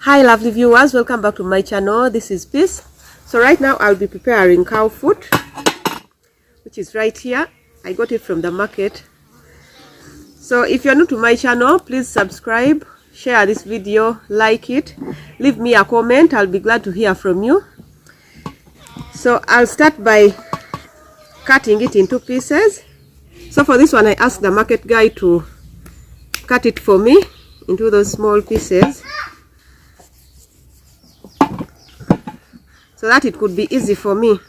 Hi lovely viewers, welcome back to my channel. This is Peace. So right now I'll be preparing cow food, which is right here. I got it from the market. So if you're new to my channel, please subscribe, share this video, like it, leave me a comment. I'll be glad to hear from you. So I'll start by cutting it into pieces. So for this one, I asked the market guy to cut it for me into those small pieces, so that it could be easy for me.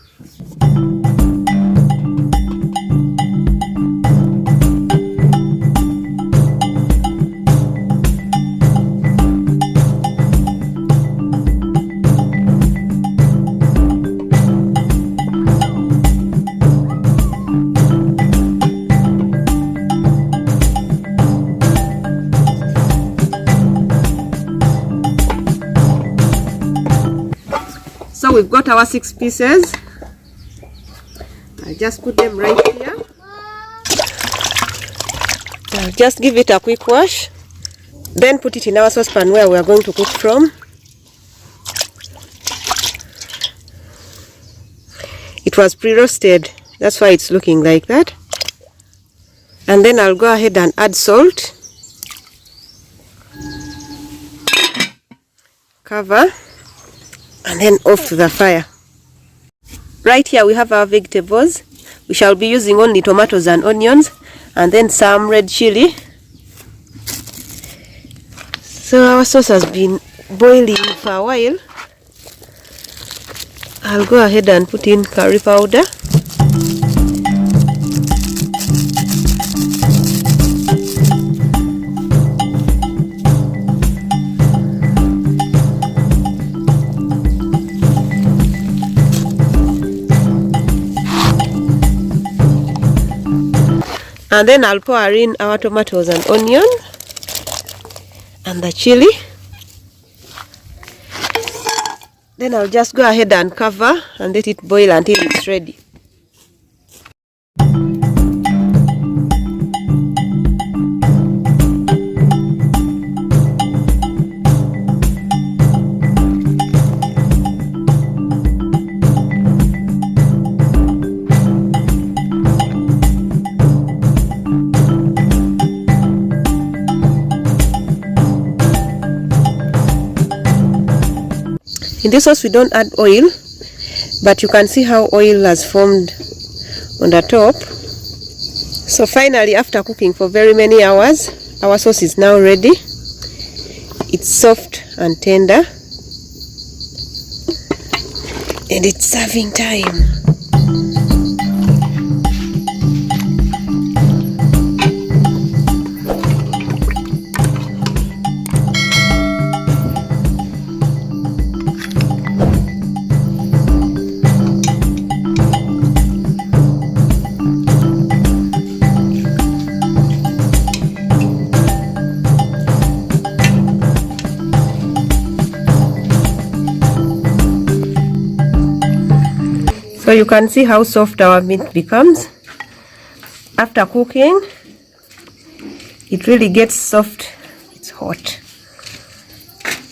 So we've got our 6 pieces. I'll just put them right here. I'll just give it a quick wash, then put it in our saucepan where we are going to cook from. It was pre-roasted, that's why it's looking like that. And then I'll go ahead and add salt, cover, and then off to the fire. Right here we have our vegetables. We shall be using only tomatoes and onions, and then some red chili. So our sauce has been boiling for a while. I'll go ahead and put in curry powder, and then I'll pour in our tomatoes and onion and the chili. Then I'll just go ahead and cover and let it boil until it's ready. In this sauce we don't add oil, but you can see how oil has formed on the top. So finally, after cooking for very many hours, our sauce is now ready. It's soft and tender, and it's serving time. So you can see how soft our meat becomes after cooking. It really gets soft. It's hot.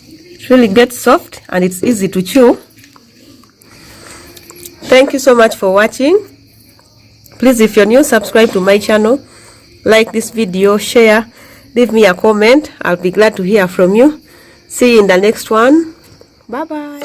It really gets soft and it's easy to chew. Thank you so much for watching. Please, if you're new, subscribe to my channel, like this video, share, leave me a comment. I'll be glad to hear from you. See you in the next one. Bye bye.